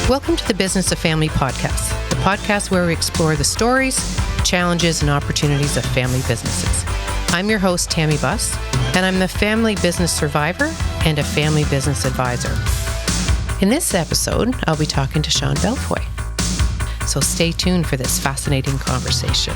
Welcome to the Business of Family podcast, the podcast where we explore the stories, challenges, and opportunities of family businesses. I'm your host, Tammy Buss, and I'm the family business survivor and a family business advisor. In this episode, I'll be talking to Shawn Bellefeuille. So stay tuned for this fascinating conversation.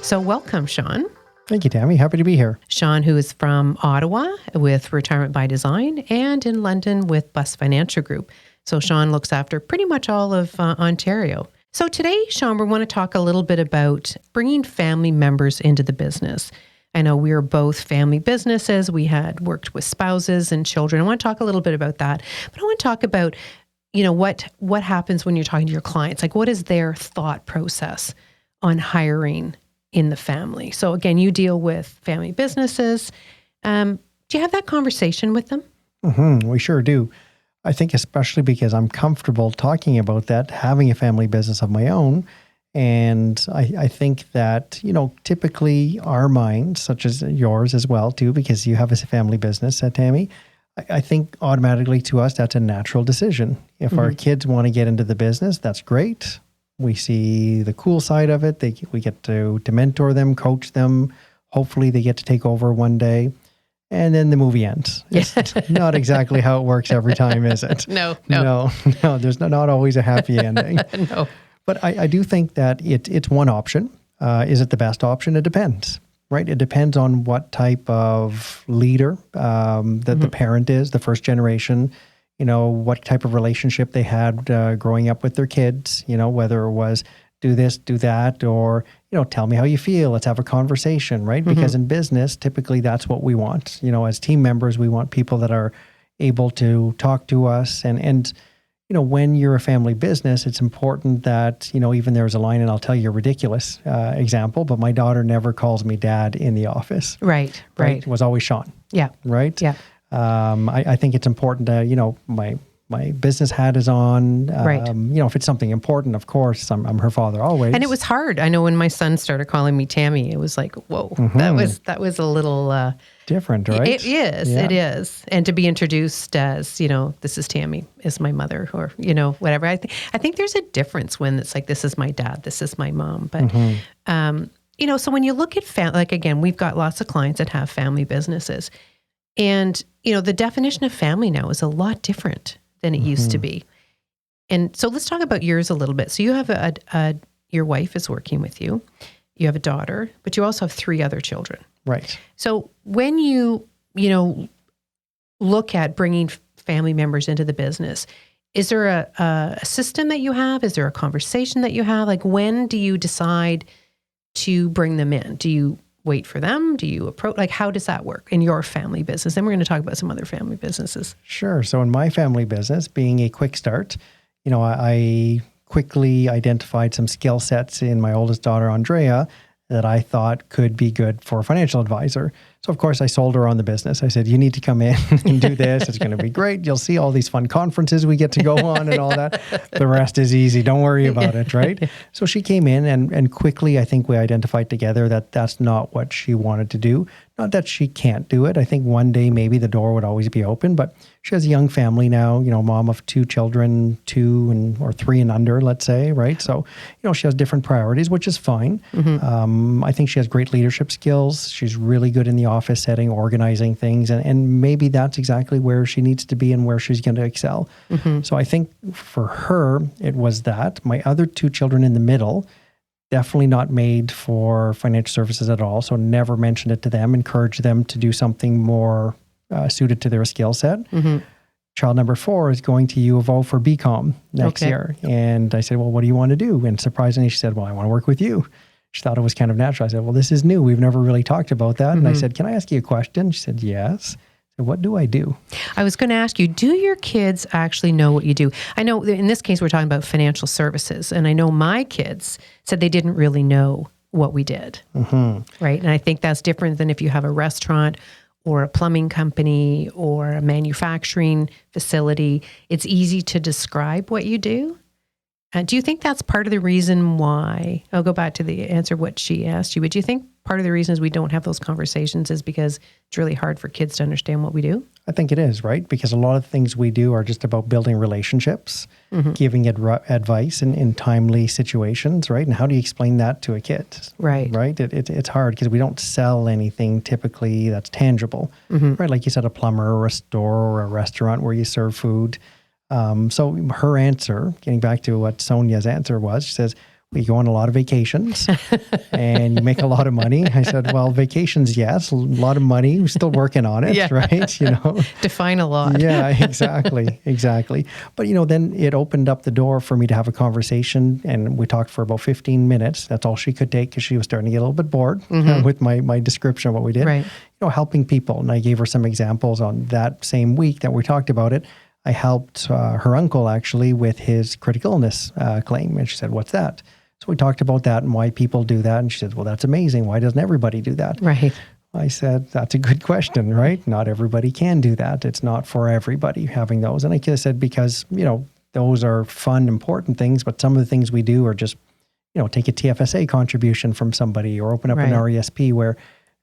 So welcome, Shawn. Thank you, Tammy. Happy to be here. Shawn, who is from Ottawa with Retirement by Design and in London with Bus Financial Group. So Shawn looks after pretty much all of Ontario. So today, Shawn, we want to talk a little bit about bringing family members into the business. I know we are both family businesses. We had worked with spouses and children. I want to talk a little bit about that. But I want to talk about, what happens when you're talking to your clients. Like, what is their thought process on hiring in the family? So again, you deal with family businesses. Do you have that conversation with them? We sure do. I think especially because I'm comfortable talking about that, having a family business of my own. And I think that, typically our minds, such as yours as well too, because you have a family business, Tammy, I think automatically to us, that's a natural decision. If our kids want to get into the business, that's great. We see the cool side of it. We get to mentor them, coach them. Hopefully they get to take over one day. And then the movie ends. It's not exactly how it works every time, is it? No. There's not always a happy ending. No. But I do think that it's one option. Is it the best option? It depends, right? It depends on what type of leader that the parent is, the first generation. What type of relationship they had growing up with their kids, whether it was do this, do that, or, tell me how you feel. Let's have a conversation, right? Because in business, typically that's what we want. As team members, we want people that are able to talk to us. And when you're a family business, it's important that, even there's a line, and I'll tell you a ridiculous example, but my daughter never calls me dad in the office. Right. It was always Shawn. Yeah. Right? Yeah. I think it's important to, my business hat is on. Right. If it's something important, of course, I'm her father always. And it was hard. I know when my son started calling me Tammy, it was like, whoa, that was a little different, right? It is. Yeah. It is. And to be introduced as, this is Tammy, is my mother, or, whatever. I think there's a difference when it's like, this is my dad, this is my mom. But, so when you look at like, again, we've got lots of clients that have family businesses. And, the definition of family now is a lot different than it used to be. And so let's talk about yours a little bit. So you have your wife is working with you. You have a daughter, but you also have 3 other children. Right. So when you look at bringing family members into the business, is there a system that you have? Is there a conversation that you have? Like, when do you decide to bring them in? Do you wait for them? Do you approach, like, how does that work in your family business? Then we're going to talk about some other family businesses. Sure. So in my family business, being a quick start, I quickly identified some skill sets in my oldest daughter, Andrea, that I thought could be good for a financial advisor. So of course I sold her on the business. I said, you need to come in and do this. It's going to be great. You'll see all these fun conferences we get to go on and all that. The rest is easy. Don't worry about it, right? So she came in and quickly, I think we identified together that that's not what she wanted to do. Not that she can't do it. I think one day maybe the door would always be open, but she has a young family now, mom of 2 children, 2 or 3 and under, let's say, right? So, she has different priorities, which is fine. I think she has great leadership skills. She's really good in the office setting, organizing things, and maybe that's exactly where she needs to be and where she's going to excel. So I think for her, it was that. My other 2 children in the middle, definitely not made for financial services at all. So never mentioned it to them, encourage them to do something more suited to their skill set. Child number 4 is going to U of O for BCom next year. And I said, well, what do you want to do? And surprisingly, she said, well, I want to work with you. She thought it was kind of natural. I said, well, this is new. We've never really talked about that. And I said, can I ask you a question? She said, yes. I said, what do I do? I was going to ask you, do your kids actually know what you do? I know in this case, we're talking about financial services. And I know my kids said they didn't really know what we did. Right. And I think that's different than if you have a restaurant or a plumbing company or a manufacturing facility. It's easy to describe what you do. Do you think that's part of the reason why, I'll go back to the answer what she asked you, but do you think part of the reasons we don't have those conversations is because it's really hard for kids to understand what we do? I think it is, right? Because a lot of things we do are just about building relationships, giving advice in timely situations, right? And how do you explain that to a kid? Right. Right? It's hard because we don't sell anything typically that's tangible, right? Like you said, a plumber or a store or a restaurant where you serve food. So her answer, getting back to what Sonia's answer was, she says, we go on a lot of vacations and you make a lot of money. I said, well, vacations, yes, a lot of money. We're still working on it, right? You know, define a lot. Yeah, exactly. But, you know, then it opened up the door for me to have a conversation, and we talked for about 15 minutes. That's all she could take because she was starting to get a little bit bored with my description of what we did. Right. You know, helping people. And I gave her some examples on that same week that we talked about it. I helped her uncle actually with his critical illness claim. And she said, what's that? So we talked about that and why people do that. And she said, well, that's amazing. Why doesn't everybody do that? Right. I said, that's a good question, right? Not everybody can do that. It's not for everybody having those. And I said, because, you know, those are fun, important things, but some of the things we do are just, you know, take a TFSA contribution from somebody or open up an RESP where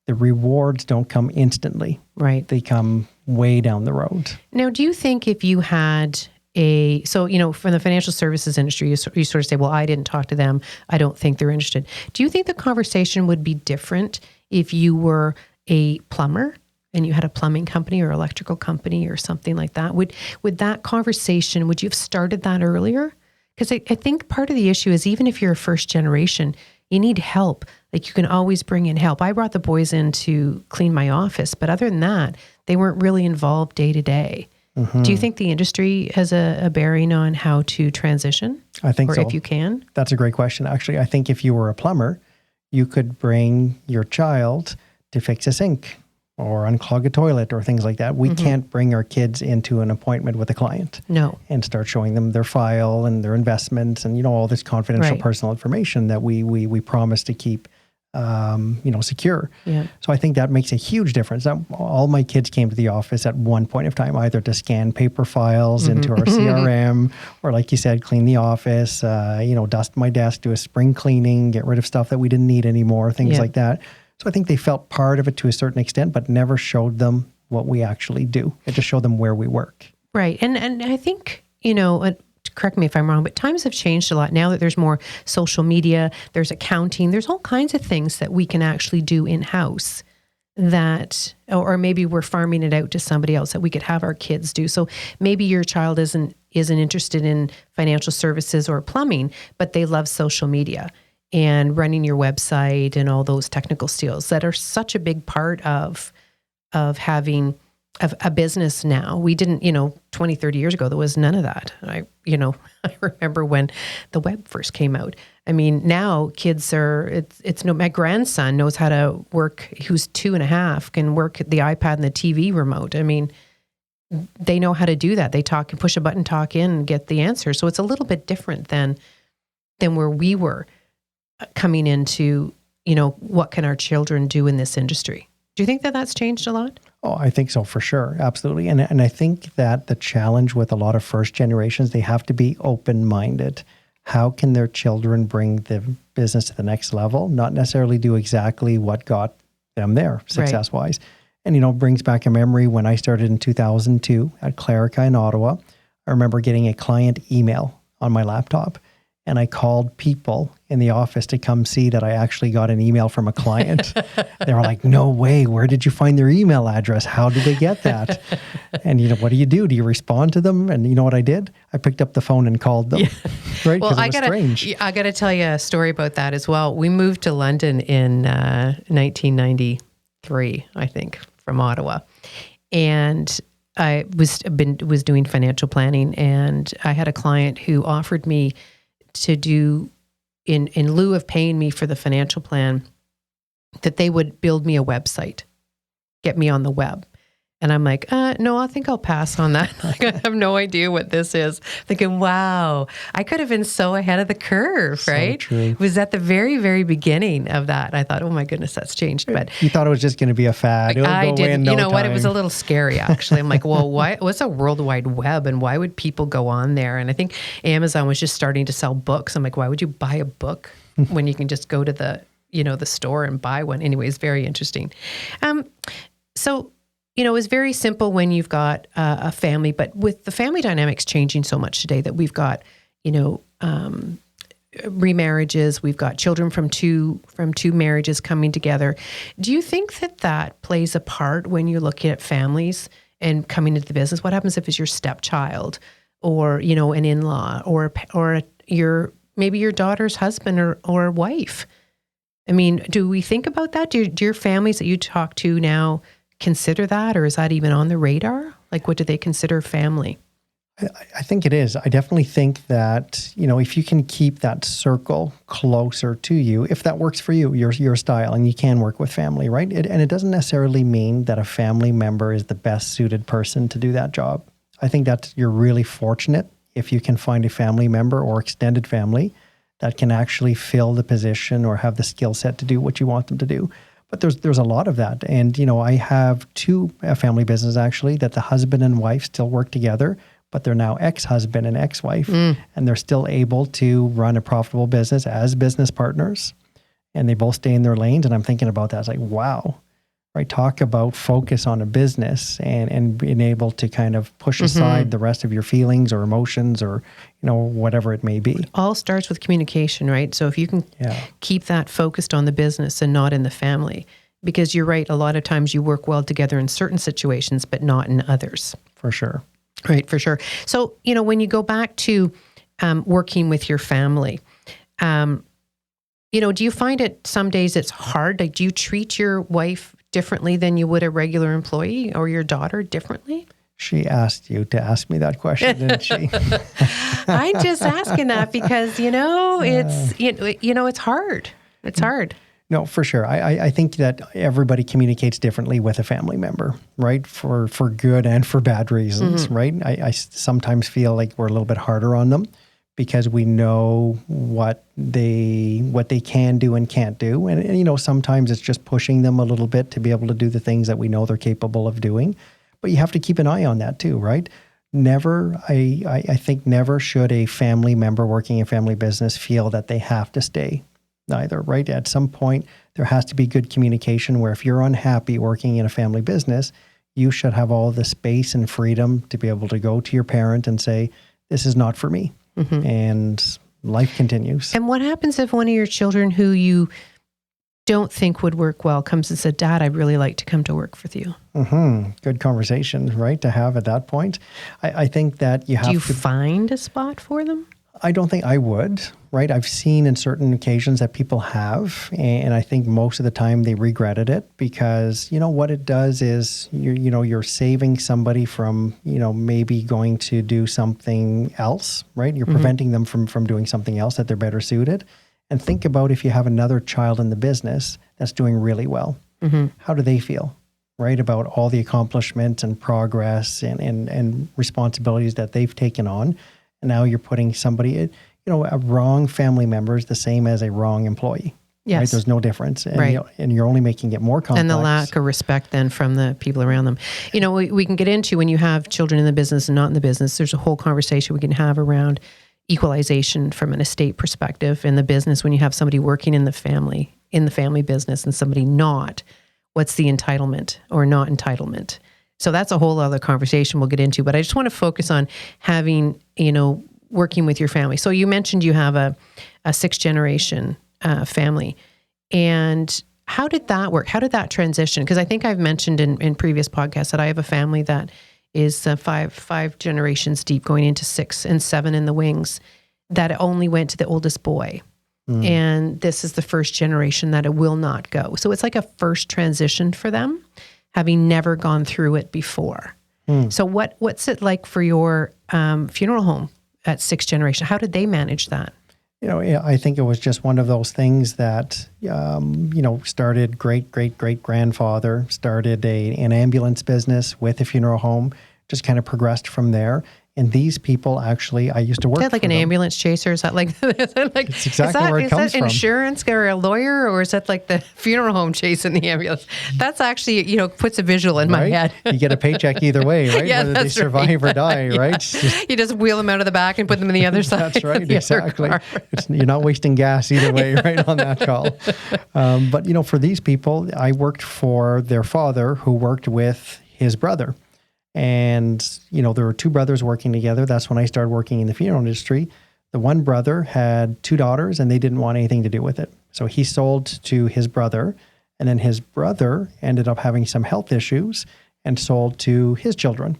the rewards don't come instantly. Right. They come way down the road. Now, do you think if you had so, you know, from the financial services industry, you sort of say, well, I didn't talk to them. I don't think they're interested. Do you think the conversation would be different if you were a plumber and you had a plumbing company or electrical company or something like that? Would that conversation, would you have started that earlier? Because I think part of the issue is even if you're a first generation, you need help. Like you can always bring in help. I brought the boys in to clean my office, but other than that, they weren't really involved day to day. Do you think the industry has a bearing on how to transition? I think so. Or if you can? That's a great question. Actually, I think if you were a plumber, you could bring your child to fix a sink or unclog a toilet or things like that. We can't bring our kids into an appointment with a client. No. And start showing them their file and their investments and, you know, all this confidential personal information that we promise to keep you know, secure. Yeah. So I think that makes a huge difference. All my kids came to the office at one point of time, either to scan paper files into our CRM, or like you said, clean the office, you know, dust my desk, do a spring cleaning, get rid of stuff that we didn't need anymore, things like that. So I think they felt part of it to a certain extent, but never showed them what we actually do. It just showed them where we work. Right. And I think, you know, correct me if I'm wrong, but times have changed a lot now that there's more social media, there's accounting, there's all kinds of things that we can actually do in-house that, or maybe we're farming it out to somebody else that we could have our kids do. So maybe your child isn't interested in financial services or plumbing, but they love social media and running your website and all those technical skills that are such a big part of having a business now. We didn't, 20, 30 years ago, there was none of that. I remember when the web first came out. I mean, now kids my grandson knows how to work, who's 2.5, can work the iPad and the TV remote. I mean, they know how to do that. They talk and push a button, talk in and get the answer. So it's a little bit different than where we were coming into, what can our children do in this industry? Do you think that that's changed a lot? Oh, I think so, for sure. Absolutely. And I think that the challenge with a lot of first generations, they have to be open-minded. How can their children bring the business to the next level? Not necessarily do exactly what got them there success-wise. Right. And, brings back a memory when I started in 2002 at Clerica in Ottawa. I remember getting a client email on my laptop, and I called people in the office to come see that I actually got an email from a client. They were like, no way, where did you find their email address? How did they get that? And, what do you do? Do you respond to them? And you know what I did? I picked up the phone and called them. Yeah. Right? Because it was strange. I got to tell you a story about that as well. We moved to London in 1993, I think, from Ottawa. And I was doing financial planning, and I had a client who offered me to do, in lieu of paying me for the financial plan, that they would build me a website, get me on the web. And I'm like, no, I think I'll pass on that. Like, I have no idea what this is. Thinking, wow, I could have been so ahead of the curve, right? So true. It was at the very, very beginning of that. I thought, oh my goodness, that's changed. But you thought it was just going to be a fad. I didn't. You know what? It was a little scary, actually. I'm like, well, what's a World Wide Web, and why would people go on there? And I think Amazon was just starting to sell books. I'm like, why would you buy a book when you can just go to the the store and buy one. Anyways, very interesting. So, it's very simple when you've got a family, but with the family dynamics changing so much today that we've got, remarriages, we've got children from two marriages coming together. Do you think that plays a part when you're looking at families and coming into the business? What happens if it's your stepchild or, an in-law or maybe your daughter's husband or wife? I mean, do we think about that? Do your families that you talk to now consider that, or is that even on the radar? Like, what do they consider family? I think it is. I definitely think that, if you can keep that circle closer to you, if that works for you, your style, and you can work with family, right? And it doesn't necessarily mean that a family member is the best suited person to do that job. I think that you're really fortunate if you can find a family member or extended family that can actually fill the position or have the skill set to do what you want them to do. But there's a lot of that. And, I have two family businesses actually that the husband and wife still work together, but they're now ex-husband and ex-wife, and they're still able to run a profitable business as business partners, and they both stay in their lanes. And I'm thinking about that. It's like, wow, right? Talk about focus on a business and being able to kind of push aside the rest of your feelings or emotions or, whatever it may be. It all starts with communication, right? So if you can keep that focused on the business and not in the family, because you're right, a lot of times you work well together in certain situations, but not in others. For sure. Right, for sure. So, when you go back to working with your family, do you find it some days it's hard? Like, do you treat your wife differently than you would a regular employee, or your daughter differently? She asked you to ask me that question, didn't she? I'm just asking that because, it's hard. It's hard. No, for sure. I think that everybody communicates differently with a family member, right? For good and for bad reasons, right? I sometimes feel like we're a little bit harder on them because we know what they can do and can't do. And sometimes it's just pushing them a little bit to be able to do the things that we know they're capable of doing. But you have to keep an eye on that too, right? I think never should a family member working in a family business feel that they have to stay either, right? At some point, there has to be good communication where if you're unhappy working in a family business, you should have all the space and freedom to be able to go to your parent and say, this is not for me. And life continues. And what happens if one of your children who you don't think would work well comes and said, Dad, I'd really like to come to work with you? Good conversation, right, to have at that point. I think that you have to... Do you find a spot for them? I don't think I would, right? I've seen in certain occasions that people have, and I think most of the time they regretted it because, what it does is you're saving somebody from, maybe going to do something else, right? You're preventing them from doing something else that they're better suited. And think about if you have another child in the business that's doing really well. How do they feel, right? About all the accomplishments and progress and responsibilities that they've taken on. And now you're putting somebody, a wrong family member is the same as a wrong employee. Yes. Right? There's no difference. And, right. And you're only making it more complex. And the lack of respect then from the people around them. We can get into when you have children in the business and not in the business, there's a whole conversation we can have around equalization from an estate perspective in the business. When you have somebody working in the family business and somebody not, what's the entitlement or not entitlement? So that's a whole other conversation we'll get into, but I just want to focus on having, working with your family. So you mentioned you have a sixth generation family, and how did that work? How did that transition? Because I think I've mentioned in previous podcasts that I have a family that is five generations deep, going into 6 and 7 in the wings, that only went to the oldest boy. And this is the first generation that it will not go. So it's like a first transition for them, having never gone through it before. So what's it like for your funeral home at 6th generation? How did they manage that? I think it was just one of those things that, started great-great-great-grandfather, started an ambulance business with a funeral home, just kind of progressed from there. And these people actually, I used to work Is that like for an them. ambulance chaser? Is that like, is that like It's exactly where it comes is that from. insurance or a lawyer, or is that like the funeral home chasing the ambulance? That's actually, puts a visual in my Right? head. You get a paycheck either way, right? Yeah, Whether they that's survive or die, Yeah. right? It's just- You just wheel them out of the back and put them in the other side. That's right, of the other exactly. car. You're not wasting gas either way, right, on that call. But, for these people, I worked for their father who worked with his brother. And, there were two brothers working together. That's when I started working in the funeral industry. The one brother had two daughters and they didn't want anything to do with it. So he sold to his brother, and then his brother ended up having some health issues and sold to his children.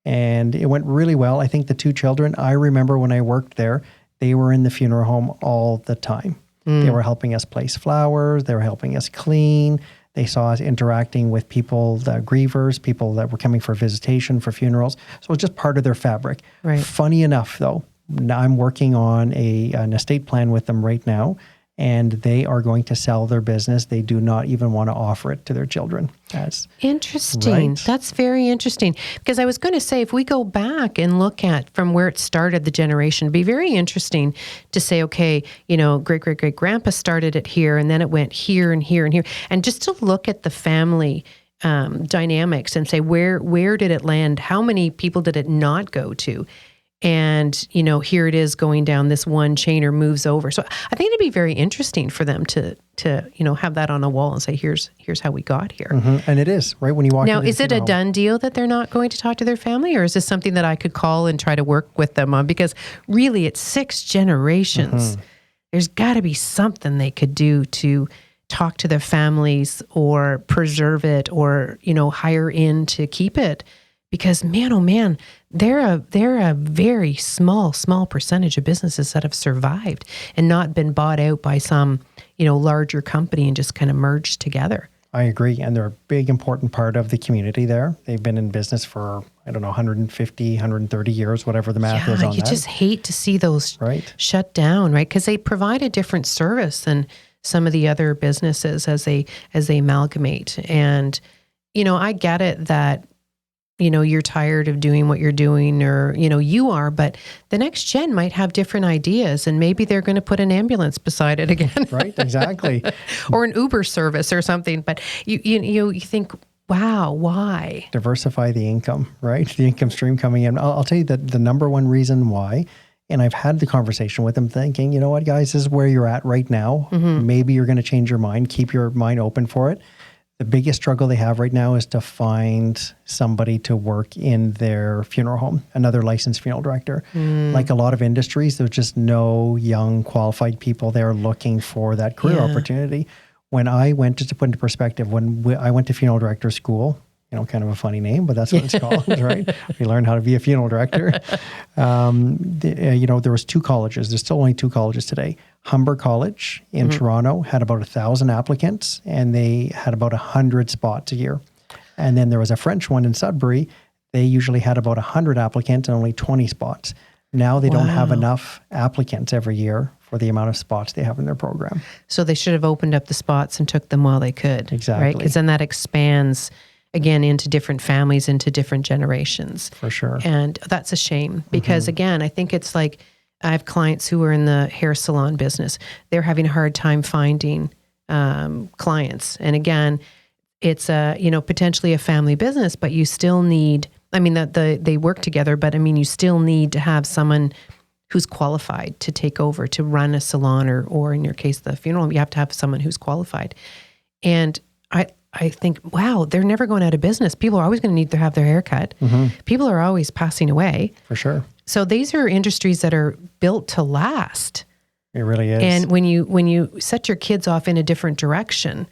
And it went really well. I think the two children, I remember when I worked there, they were in the funeral home all the time. They were helping us place flowers. They were helping us clean. They saw us interacting with people, the grievers, people that were coming for visitation, for funerals. So it was just part of their fabric. Right. Funny enough, though, now I'm working on an estate plan with them right now, and they are going to sell their business. They do not even want to offer it to their children. That's interesting. Right. That's very interesting. Because I was going to say, if we go back and look at from where it started, the generation, it'd be very interesting to say, okay, great-great-great-grandpa started it here, and then it went here and here and here. And just to look at the family dynamics and say, where did it land? How many people did it not go to? And, here it is going down this one chain or moves over. So I think it'd be very interesting for them to have that on a wall and say, here's how we got here. Mm-hmm. And it is, right? When you walk Now, into the is it a funeral home. done deal that they're not going to talk to their family, or is this something that I could call and try to work with them on? Because really, it's 6 generations. There's got to be something they could do to talk to their families or preserve it or, hire in to keep it. Because man, oh man, they're a very small percentage of businesses that have survived and not been bought out by some, larger company and just kind of merged together. I agree. And they're a big, important part of the community there. They've been in business for, 150, 130 years, whatever the math is on you that. just hate to see those Right. shut down, right? Because they provide a different service than some of the other businesses as they amalgamate. And, I get it that, you're tired of doing what you're doing or, you are, but the next gen might have different ideas and maybe they're going to put an ambulance beside it again. Right, exactly. Or an Uber service or something. But you think, wow, why? Diversify the income, right? The income stream coming in. I'll tell you that the number one reason why, and I've had the conversation with them thinking, you know what, guys, this is where you're at right now. Maybe you're going to change your mind. Keep your mind open for it. The biggest struggle they have right now is to find somebody to work in their funeral home, another licensed funeral director. Like a lot of industries, there's just no young qualified people there looking for that career opportunity. When I went, just to put into perspective, I went to funeral director school, kind of a funny name, but that's what it's called, right? We learned how to be a funeral director. There was 2 colleges. There's still only 2 colleges today. Humber College in Toronto had about 1,000 applicants, and they had about 100 spots a year. And then there was a French one in Sudbury. They usually had about 100 applicants and only 20 spots. Now they don't have enough applicants every year for the amount of spots they have in their program. So they should have opened up the spots and took them while they could. Exactly. Right? Because then that expands again into different families, into different generations. For sure. And that's a shame because again, I think it's like I have clients who are in the hair salon business. They're having a hard time finding clients. And again, it's potentially a family business, but you still need, they work together, but you still need to have someone who's qualified to take over, to run a salon or in your case, the funeral home. You have to have someone who's qualified. And I think, wow, they're never going out of business. People are always going to need to have their hair cut. People are always passing away. For sure. So these are industries that are built to last. It really is. And when you set your kids off in a different direction,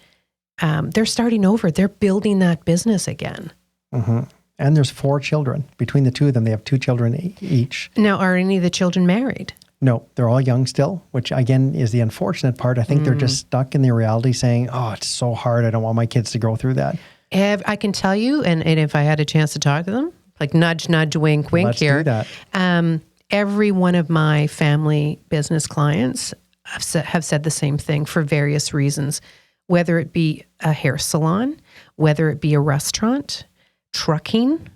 they're starting over. They're building that business again. And there's 4 children. Between the 2 of them, they have 2 children each. Now, are any of the children married? No, they're all young still, which again is the unfortunate part. I think they're just stuck in the reality saying, oh, it's so hard. I don't want my kids to go through that. I can tell you, and if I had a chance to talk to them, like nudge, nudge, wink, wink. Let's here. do that. Every one of my family business clients have said the same thing for various reasons, whether it be a hair salon, whether it be a restaurant, trucking,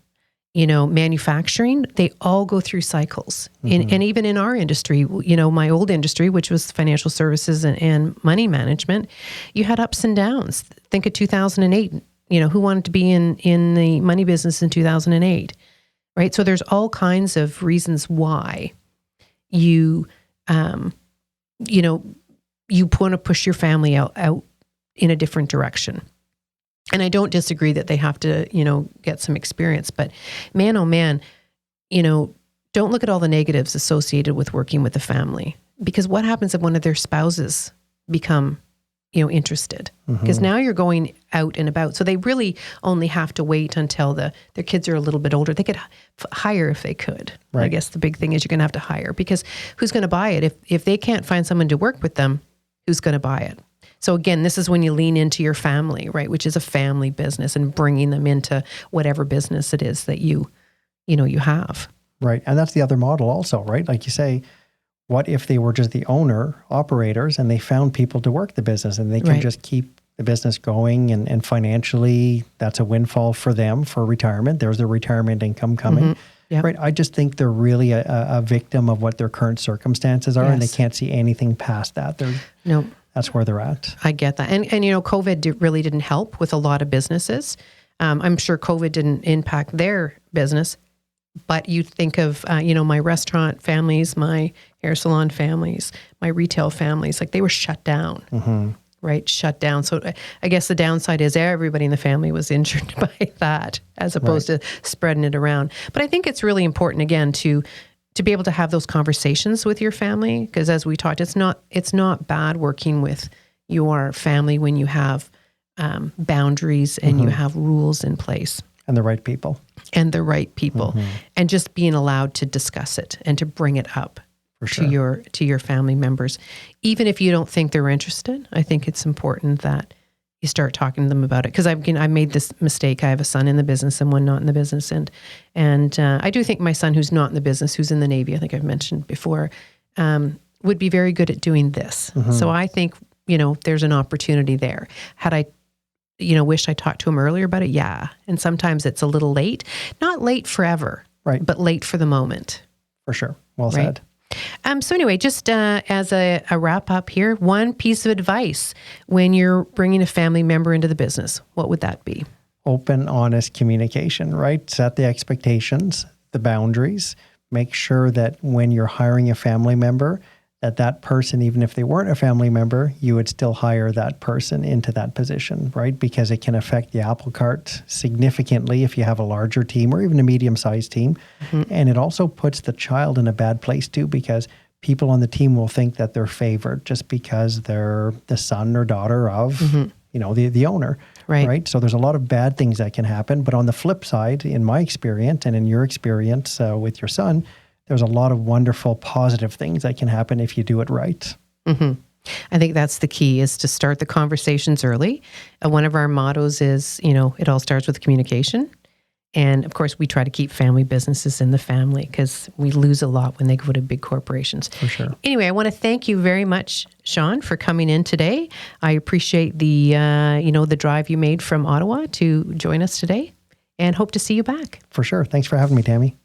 manufacturing, they all go through cycles. And even in our industry, my old industry, which was financial services and money management, you had ups and downs. Think of 2008. Who wanted to be in the money business in 2008, right? So there's all kinds of reasons why you want to push your family out in a different direction. And I don't disagree that they have to, get some experience, but man, oh man, don't look at all the negatives associated with working with the family, because what happens if one of their spouses become, interested? Because now you're going out and about. So they really only have to wait until their kids are a little bit older. They could hire if they could. Right. I guess the big thing is you're going to have to hire, because who's going to buy it? If they can't find someone to work with them, who's going to buy it? So again, this is when you lean into your family, right? Which is a family business, and bringing them into whatever business it is that you have. Right. And that's the other model also, right? Like you say, what if they were just the operators, and they found people to work the business, and they can just keep the business going, and financially that's a windfall for them for retirement. There's their retirement income coming. Yep. Right. I just think they're really a victim of what their current circumstances are, and they can't see anything past that. That's where they're at. I get that. And COVID really didn't help with a lot of businesses. I'm sure COVID didn't impact their business, but you think of, my restaurant families, my hair salon families, my retail families, like they were shut down, right? Shut down. So I guess the downside is everybody in the family was injured by that, as opposed to spreading it around. But I think it's really important, again, to be able to have those conversations with your family, because as we talked, it's not bad working with your family when you have boundaries and you have rules in place. And the right people. And just being allowed to discuss it and to bring it up to your family members. Even if you don't think they're interested, I think it's important that you start talking to them about it. Because I made this mistake. I have a son in the business and one not in the business. And I do think my son, who's not in the business, who's in the Navy, I think I've mentioned before, would be very good at doing this. So I think, there's an opportunity there. Had I wish I talked to him earlier about it? Yeah. And sometimes it's a little late. Not late forever, but late for the moment. For sure. Well said. So anyway, just as a wrap up here, one piece of advice when you're bringing a family member into the business, what would that be? Open, honest communication, right? Set the expectations, the boundaries. Make sure that when you're hiring a family member, that person, even if they weren't a family member, you would still hire that person into that position, right? Because it can affect the apple cart significantly if you have a larger team or even a medium-sized team. And it also puts the child in a bad place too, because people on the team will think that they're favored just because they're the son or daughter of, the owner, right? So there's a lot of bad things that can happen. But on the flip side, in my experience and in your experience with your son, there's a lot of wonderful, positive things that can happen if you do it right. I think that's the key, is to start the conversations early. One of our mottos is, it all starts with communication. And of course, we try to keep family businesses in the family, because we lose a lot when they go to big corporations. For sure. Anyway, I want to thank you very much, Shawn, for coming in today. I appreciate the, the drive you made from Ottawa to join us today, and hope to see you back. For sure. Thanks for having me, Tammy.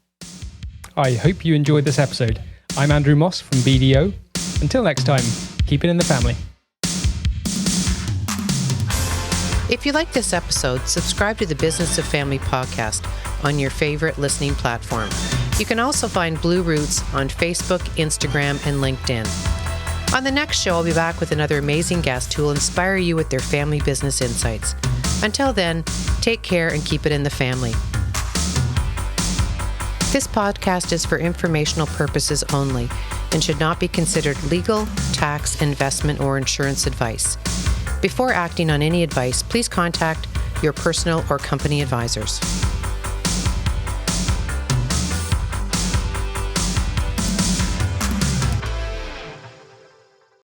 I hope you enjoyed this episode. I'm Andrew Moss from BDO. Until next time, keep it in the family. If you like this episode, subscribe to the Business of Family podcast on your favorite listening platform. You can also find Blue Roots on Facebook, Instagram, and LinkedIn. On the next show, I'll be back with another amazing guest who will inspire you with their family business insights. Until then, take care and keep it in the family. This podcast is for informational purposes only and should not be considered legal, tax, investment, or insurance advice. Before acting on any advice, please contact your personal or company advisors.